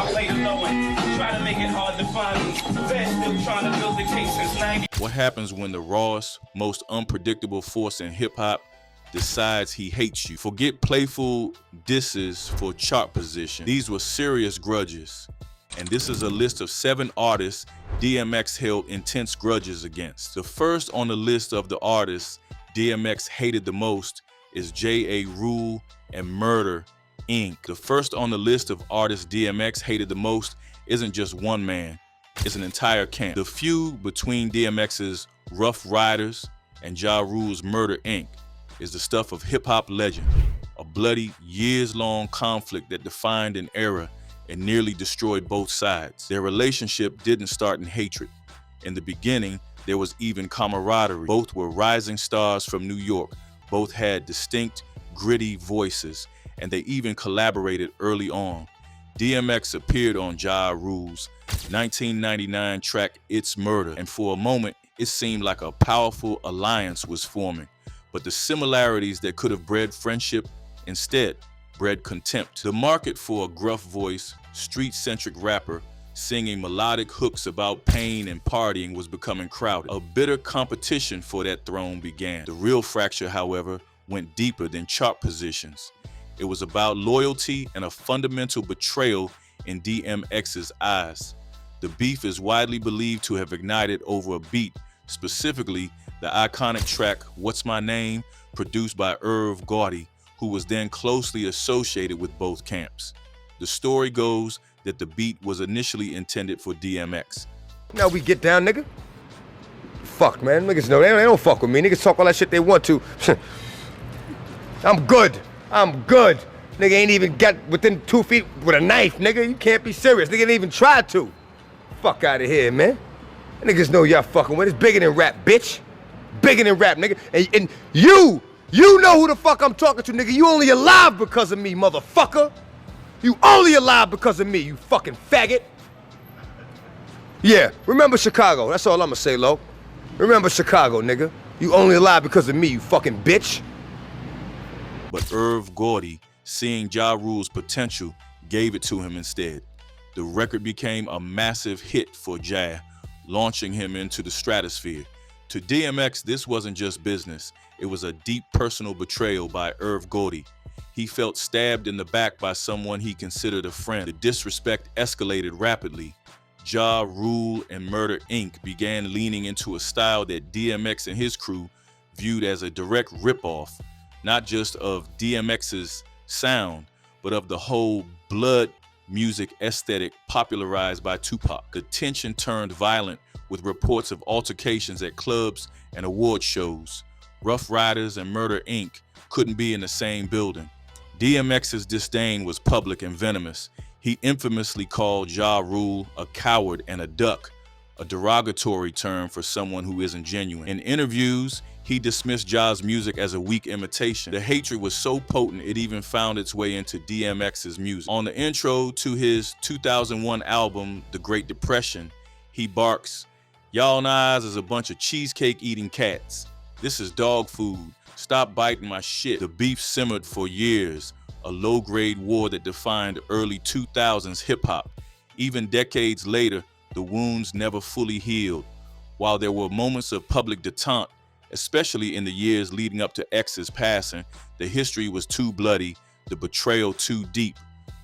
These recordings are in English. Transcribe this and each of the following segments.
I lay low and try to make it hard to find me. Feds still trying to build the case since 90. What happens when the rawest, most unpredictable force in hip-hop decides he hates you? Forget playful disses for chart position. These were serious grudges. And this is a list of 7 artists DMX held intense grudges against. The first on the list of the artists DMX hated the most is J.A. Rule and Murder, Inc. The first on the list of artists DMX hated the most isn't just one man, it's an entire camp. The feud between DMX's Rough Riders and Ja Rule's Murder, Inc. is the stuff of hip-hop legend, a bloody, years-long conflict that defined an era and nearly destroyed both sides. Their relationship didn't start in hatred. In the beginning, there was even camaraderie. Both were rising stars from New York. Both had distinct, gritty voices, and they even collaborated early on. DMX appeared on Ja Rule's 1999 track It's Murder, and for a moment, it seemed like a powerful alliance was forming. But the similarities that could have bred friendship instead bred contempt. The market for a gruff voice, street-centric rapper singing melodic hooks about pain and partying was becoming crowded. A bitter competition for that throne began. The real fracture, however, went deeper than chart positions. It was about loyalty and a fundamental betrayal in DMX's eyes. The beef is widely believed to have ignited over a beat, specifically the iconic track What's My Name, produced by Irv Gotti, who was then closely associated with both camps. The story goes that the beat was initially intended for DMX. Now we get down, nigga. Fuck, man. Niggas know they don't fuck with me. Niggas talk all that shit they want to. I'm good. I'm good. Nigga ain't even got within 2 feet with a knife, nigga. You can't be serious. Nigga didn't even try to. Fuck out of here, man. Niggas know y'all fucking with. It's bigger than rap, bitch. Bigger than rap, nigga. And you know who the fuck I'm talking to, nigga. You only alive because of me, motherfucker. You only alive because of me, you fucking faggot. Yeah, remember Chicago. That's all I'ma say, Lo. Remember Chicago, nigga. You only alive because of me, you fucking bitch. But Irv Gotti, seeing Ja Rule's potential, gave it to him instead. The record became a massive hit for Ja, launching him into the stratosphere. To DMX, this wasn't just business. It was a deep personal betrayal by Irv Gotti. He felt stabbed in the back by someone he considered a friend. The disrespect escalated rapidly. Ja Rule and Murder, Inc. began leaning into a style that DMX and his crew viewed as a direct ripoff, not just of DMX's sound, but of the whole blood music aesthetic popularized by Tupac. The tension turned violent with reports of altercations at clubs and award shows. Rough Riders and Murder, Inc. couldn't be in the same building. DMX's disdain was public and venomous. He infamously called Ja Rule a coward and a duck, a derogatory term for someone who isn't genuine. In interviews, he dismissed Ja's music as a weak imitation. The hatred was so potent it even found its way into DMX's music. On the intro to his 2001 album, The Great Depression, he barks, "Y'all niggas is a bunch of cheesecake-eating cats. This is dog food. Stop biting my shit." The beef simmered for years, a low-grade war that defined early 2000s hip-hop. Even decades later, the wounds never fully healed. While there were moments of public detente, especially in the years leading up to X's passing, the history was too bloody, the betrayal too deep.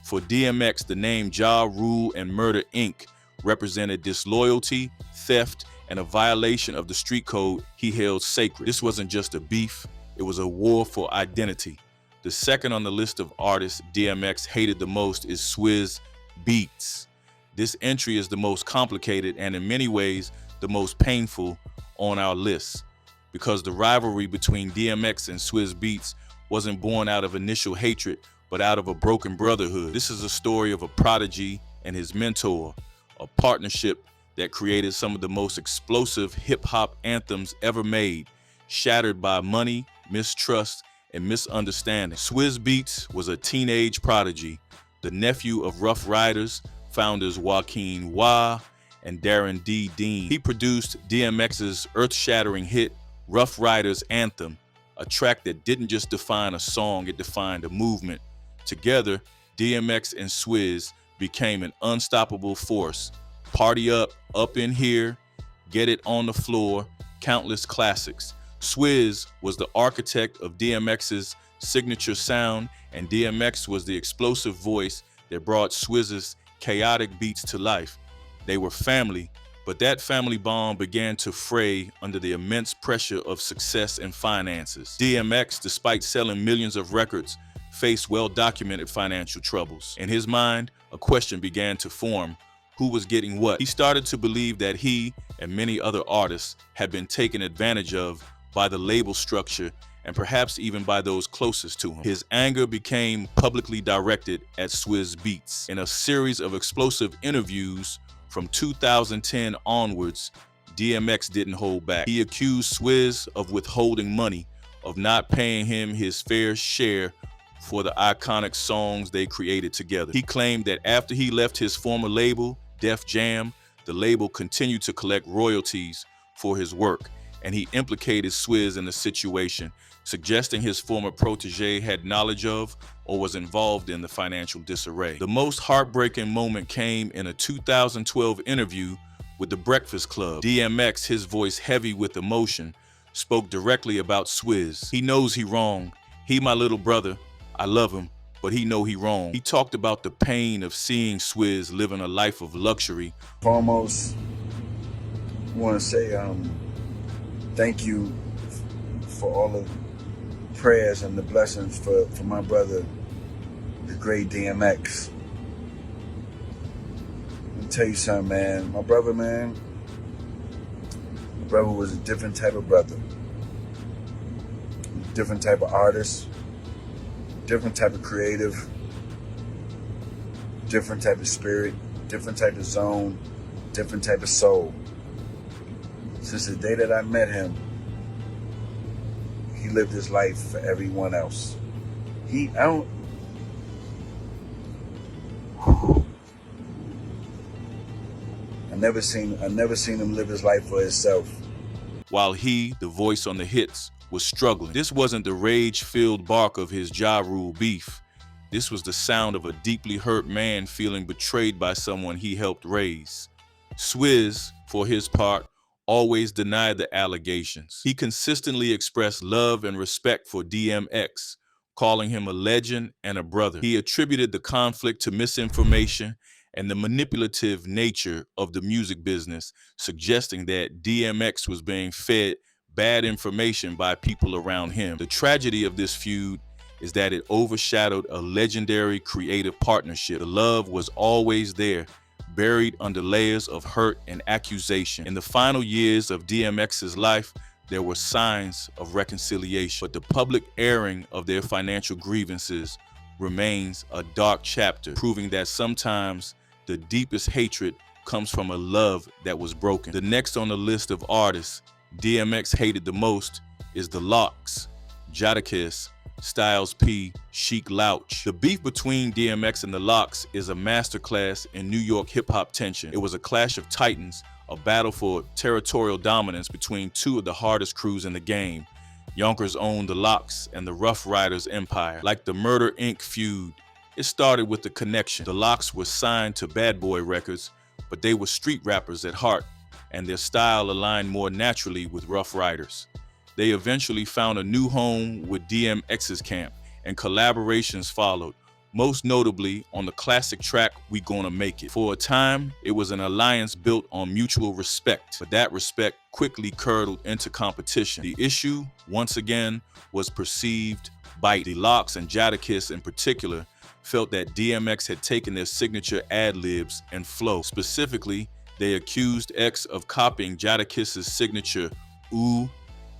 For DMX, the name Ja Rule and Murder, Inc. represented disloyalty, theft, and a violation of the street code he held sacred. This wasn't just a beef, it was a war for identity. The second on the list of artists DMX hated the most is Swizz Beatz. This entry is the most complicated and in many ways the most painful on our list, because the rivalry between DMX and Swizz Beatz wasn't born out of initial hatred, but out of a broken brotherhood. This is a story of a prodigy and his mentor, a partnership that created some of the most explosive hip-hop anthems ever made, shattered by money, mistrust, and misunderstanding. Swizz Beatz was a teenage prodigy, the nephew of Rough Riders founders Joaquin Wah and Darren D. Dean. He produced DMX's earth-shattering hit, Rough Riders Anthem, a track that didn't just define a song, it defined a movement. Together, DMX and Swizz became an unstoppable force. Party Up, Up in Here, Get It on the Floor, countless classics. Swizz was the architect of DMX's signature sound, and DMX was the explosive voice that brought Swizz's chaotic beats to life. They were family, but that family bond began to fray under the immense pressure of success and finances. DMX, despite selling millions of records, faced well-documented financial troubles. In his mind, a question began to form: who was getting what? He started to believe that he and many other artists had been taken advantage of by the label structure and perhaps even by those closest to him. His anger became publicly directed at Swizz Beatz. In a series of explosive interviews from 2010 onwards, DMX didn't hold back. He accused Swizz of withholding money, of not paying him his fair share for the iconic songs they created together. He claimed that after he left his former label, Def Jam, the label continued to collect royalties for his work, and he implicated Swizz in the situation, suggesting his former protege had knowledge of or was involved in the financial disarray. The most heartbreaking moment came in a 2012 interview with The Breakfast Club. DMX, his voice heavy with emotion, spoke directly about Swizz. He knows he wrong. He my little brother. I love him, but he know he wrong. He talked about the pain of seeing Swizz living a life of luxury. Foremost, I want to say thank you for all the prayers and the blessings for my brother, the great DMX. Let me tell you something, man. My brother was a different type of brother. Different type of artist. Different type of creative. Different type of spirit. Different type of zone. Different type of soul. Since the day that I met him, he lived his life for everyone else. I never seen him live his life for himself. While he, the voice on the hits, was struggling. This wasn't the rage-filled bark of his Ja Rule beef. This was the sound of a deeply hurt man feeling betrayed by someone he helped raise. Swizz, for his part, always denied the allegations. He consistently expressed love and respect for DMX, calling him a legend and a brother. He attributed the conflict to misinformation and the manipulative nature of the music business, suggesting that DMX was being fed bad information by people around him. The tragedy of this feud is that it overshadowed a legendary creative partnership. The love was always there, buried under layers of hurt and accusation. In the final years of DMX's life, there were signs of reconciliation, but the public airing of their financial grievances remains a dark chapter, proving that sometimes the deepest hatred comes from a love that was broken. The next on the list of artists DMX hated the most is the Lox, Jadakiss, Styles P, Sheek Louch. The beef between DMX and the Lox is a masterclass in New York hip-hop tension. It was a clash of titans, a battle for territorial dominance between two of the hardest crews in the game. Yonkers owned the Lox and the Rough Riders empire. Like the Murder Inc. feud, it started with the connection. The Lox was signed to Bad Boy Records, but they were street rappers at heart, and their style aligned more naturally with Rough Riders. They eventually found a new home with DMX's camp, and collaborations followed, most notably on the classic track We Gonna Make It. For a time, it was an alliance built on mutual respect, but that respect quickly curdled into competition. The issue, once again, was perceived bite. The Lox and Jadakiss in particular felt that DMX had taken their signature ad-libs and flow. Specifically, they accused X of copying Jadakiss's signature ooh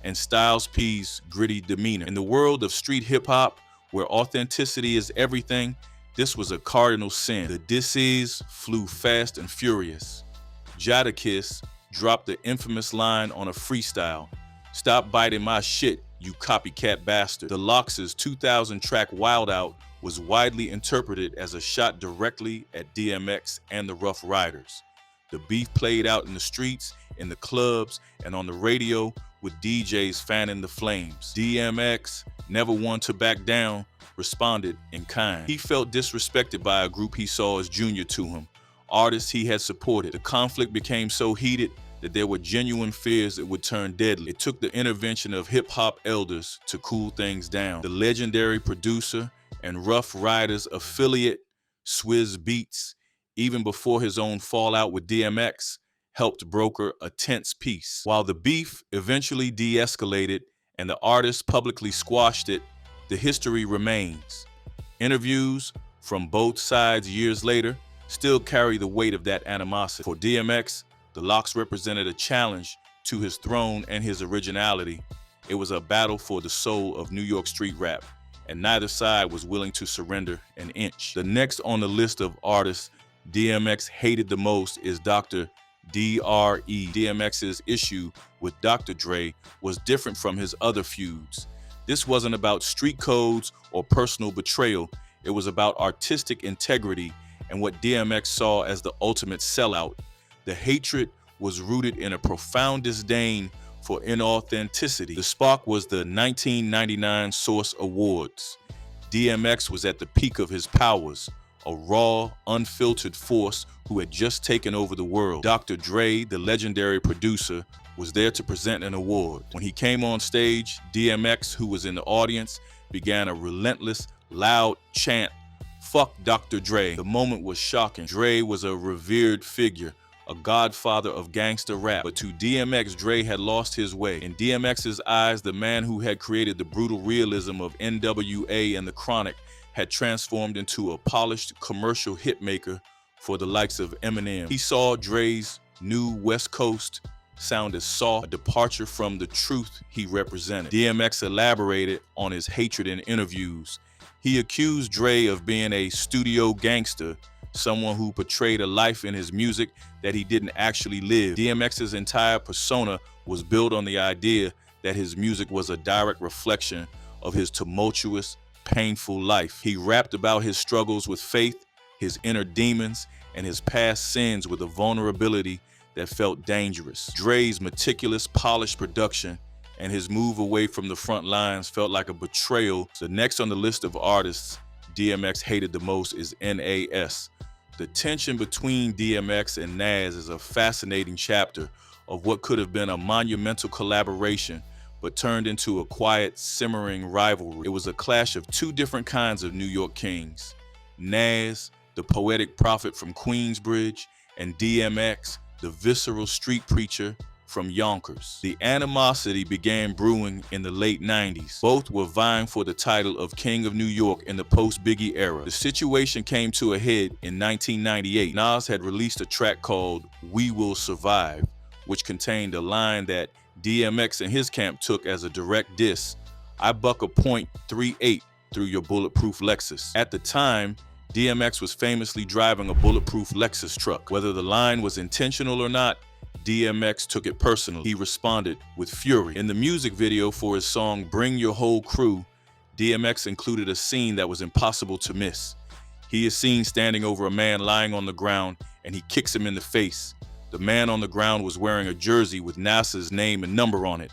and Styles P's gritty demeanor. In the world of street hip-hop, where authenticity is everything, this was a cardinal sin. The disses flew fast and furious. Jadakiss dropped the infamous line on a freestyle, "Stop biting my shit, you copycat bastard." The Lox's 2000 track Wild Out was widely interpreted as a shot directly at DMX and the Rough Riders. The beef played out in the streets, in the clubs, and on the radio, with DJs fanning the flames. DMX, never one to back down, responded in kind. He felt disrespected by a group he saw as junior to him, artists he had supported. The conflict became so heated that there were genuine fears it would turn deadly. It took the intervention of hip-hop elders to cool things down. The legendary producer and Rough Riders affiliate, Swizz Beatz, even before his own fallout with DMX, helped broker a tense peace. While the beef eventually de-escalated and the artist publicly squashed it, the history remains. Interviews from both sides years later still carry the weight of that animosity. For DMX, the locks represented a challenge to his throne and his originality. It was a battle for the soul of New York street rap, and neither side was willing to surrender an inch. The next on the list of artists DMX hated the most is Dr. D.R.E. DMX's issue with Dr. Dre was different from his other feuds. This wasn't about street codes or personal betrayal. It was about artistic integrity and what DMX saw as the ultimate sellout. The hatred was rooted in a profound disdain for inauthenticity. The spark was the 1999 Source Awards. DMX was at the peak of his powers, a raw, unfiltered force who had just taken over the world. Dr. Dre, the legendary producer, was there to present an award. When he came on stage, DMX, who was in the audience, began a relentless, loud chant, "Fuck Dr. Dre." The moment was shocking. Dre was a revered figure, a godfather of gangster rap. But to DMX, Dre had lost his way. In DMX's eyes, the man who had created the brutal realism of NWA and The Chronic had transformed into a polished commercial hitmaker for the likes of Eminem. He saw Dre's new West Coast sound as soft, a departure from the truth he represented. DMX elaborated on his hatred in interviews. He accused Dre of being a studio gangster, someone who portrayed a life in his music that he didn't actually live. DMX's entire persona was built on the idea that his music was a direct reflection of his tumultuous, painful life. He rapped about his struggles with faith, his inner demons, and his past sins with a vulnerability that felt dangerous. Dre's meticulous, polished production and his move away from the front lines felt like a betrayal. The next on the list of artists DMX hated the most is Nas. The tension between DMX and Nas is a fascinating chapter of what could have been a monumental collaboration but turned into a quiet, simmering rivalry. It was a clash of two different kinds of New York kings. Nas, the poetic prophet from Queensbridge, and DMX, the visceral street preacher from Yonkers. The animosity began brewing in the late 90s. Both were vying for the title of King of New York in the post-Biggie era. The situation came to a head in 1998. Nas had released a track called "We Will Survive," which contained a line that DMX and his camp took as a direct diss: "I buck a .38 through your bulletproof Lexus." At the time, DMX was famously driving a bulletproof Lexus truck. Whether the line was intentional or not, DMX took it personally. He responded with fury. In the music video for his song "Bring Your Whole Crew," DMX included a scene that was impossible to miss. He is seen standing over a man lying on the ground, and he kicks him in the face. The man on the ground was wearing a jersey with NASA's name and number on it.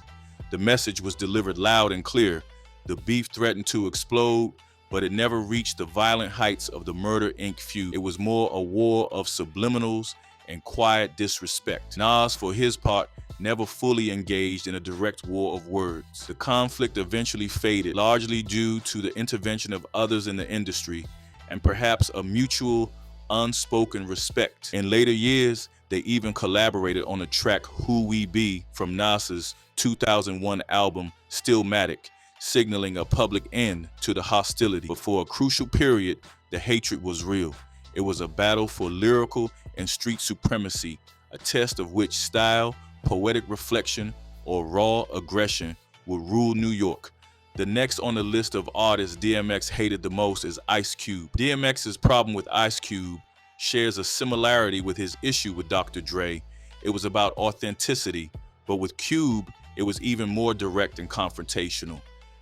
The message was delivered loud and clear. The beef threatened to explode, but it never reached the violent heights of the Murder, Inc. feud. It was more a war of subliminals and quiet disrespect. Nas, for his part, never fully engaged in a direct war of words. The conflict eventually faded, largely due to the intervention of others in the industry and perhaps a mutual, unspoken respect. In later years, they even collaborated on the track "Who We Be" from Nas's 2001 album Stillmatic, signaling a public end to the hostility. But for a crucial period, the hatred was real. It was a battle for lyrical and street supremacy, a test of which style, poetic reflection, or raw aggression would rule New York. The next on the list of artists DMX hated the most is Ice Cube. DMX's problem with Ice Cube shares a similarity with his issue with Dr. Dre. It was about authenticity, but with Cube, it was even more direct and confrontational.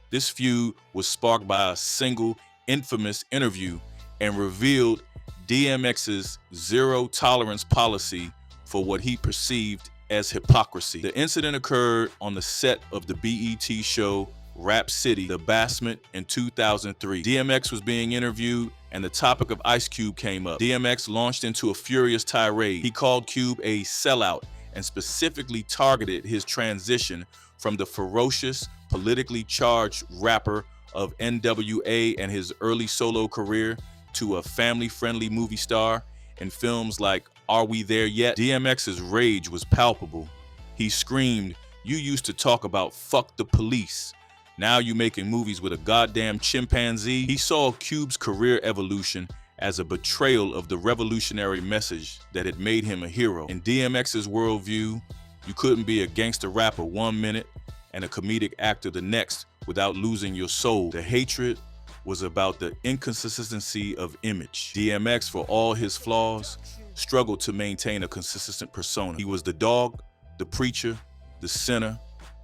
This feud was sparked by a single infamous interview and revealed DMX's zero-tolerance policy for what he perceived as hypocrisy. The incident occurred on the set of the BET show Rap City, The Bassment in 2003. DMX was being interviewed and the topic of Ice Cube came up. DMX launched into a furious tirade. He called Cube a sellout and specifically targeted his transition from the ferocious, politically charged rapper of NWA and his early solo career to a family-friendly movie star in films like Are We There Yet? DMX's rage was palpable. He screamed, "You used to talk about fuck the police. Now you making movies with a goddamn chimpanzee." He saw Cube's career evolution as a betrayal of the revolutionary message that had made him a hero. In DMX's worldview, you couldn't be a gangster rapper 1 minute and a comedic actor the next without losing your soul. The hatred was about the inconsistency of image. DMX, for all his flaws, struggled to maintain a consistent persona. He was the dog, the preacher, the sinner,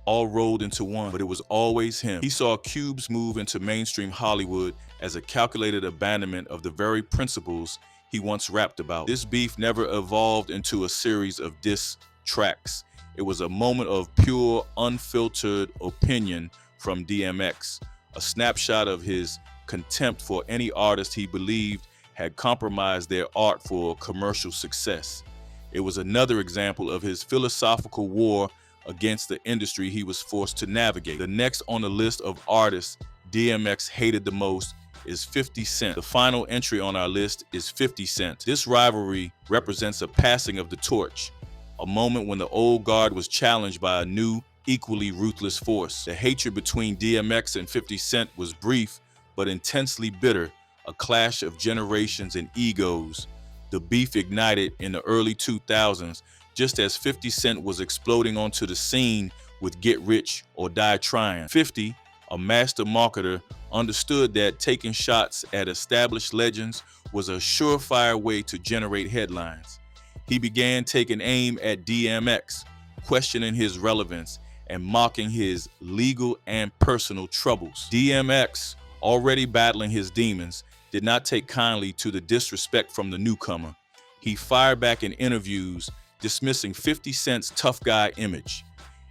all rolled into one, but it was always him. He saw Cube's move into mainstream Hollywood as a calculated abandonment of the very principles he once rapped about. This beef never evolved into a series of diss tracks. It was a moment of pure, unfiltered opinion from DMX, a snapshot of his contempt for any artist he believed had compromised their art for commercial success. It was another example of his philosophical war against the industry he was forced to navigate. The next on the list of artists DMX hated the most is 50 Cent. The final entry on our list is 50 Cent. This rivalry represents a passing of the torch, a moment when the old guard was challenged by a new, equally ruthless force. The hatred between DMX and 50 Cent was brief but intensely bitter, a clash of generations and egos. The beef ignited in the early 2000s, just as 50 Cent was exploding onto the scene with Get Rich or Die Trying. 50, a master marketer, understood that taking shots at established legends was a surefire way to generate headlines. He began taking aim at DMX, questioning his relevance and mocking his legal and personal troubles. DMX, already battling his demons, did not take kindly to the disrespect from the newcomer. He fired back in interviews, dismissing 50 Cent's tough guy image.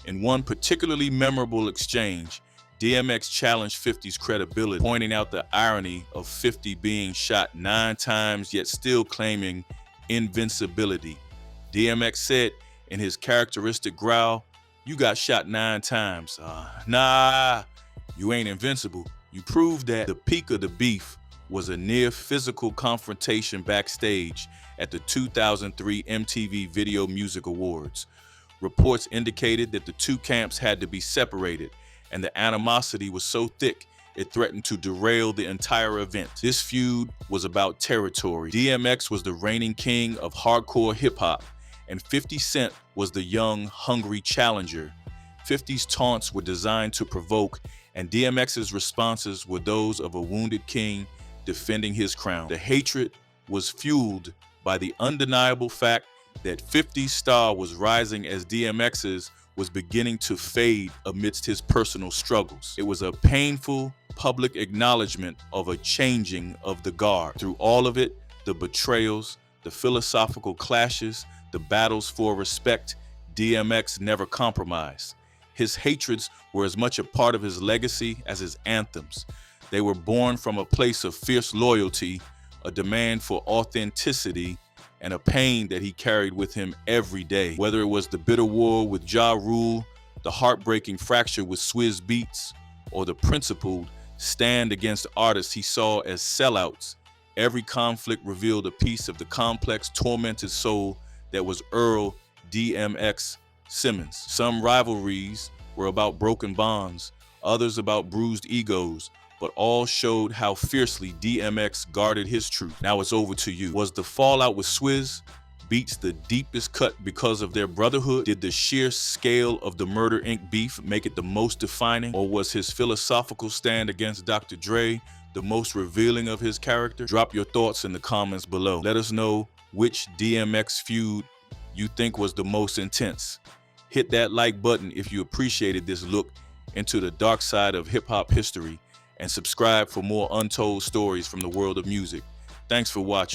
In one particularly memorable exchange, DMX challenged 50's credibility, pointing out the irony of 50 being shot 9 times yet still claiming invincibility. DMX said in his characteristic growl, "You got shot 9 times. Nah, you ain't invincible." You proved that. The peak of the beef was a near physical confrontation backstage at the 2003 MTV Video Music Awards. Reports indicated that the two camps had to be separated, and the animosity was so thick it threatened to derail the entire event. This feud was about territory. DMX was the reigning king of hardcore hip-hop, and 50 Cent was the young, hungry challenger. 50's taunts were designed to provoke, and DMX's responses were those of a wounded king defending his crown. The hatred was fueled by the undeniable fact that 50's star was rising as DMX's was beginning to fade amidst his personal struggles. It was a painful public acknowledgement of a changing of the guard. Through all of it, the betrayals, the philosophical clashes, the battles for respect, DMX never compromised. His hatreds were as much a part of his legacy as his anthems. They were born from a place of fierce loyalty, a demand for authenticity, and a pain that he carried with him every day. Whether it was the bitter war with Ja Rule, the heartbreaking fracture with Swizz Beatz, or the principled stand against artists he saw as sellouts, every conflict revealed a piece of the complex, tormented soul that was Earl DMX Simmons. Some rivalries were about broken bonds, others about bruised egos, but all showed how fiercely DMX guarded his truth. Now it's over to you. Was the fallout with Swizz Beatz the deepest cut because of their brotherhood? Did the sheer scale of the Murder Inc. beef make it the most defining? Or was his philosophical stand against Dr. Dre the most revealing of his character? Drop your thoughts in the comments below. Let us know which DMX feud you think was the most intense. Hit that like button if you appreciated this look into the dark side of hip-hop history, and subscribe for more untold stories from the world of music. Thanks for watching.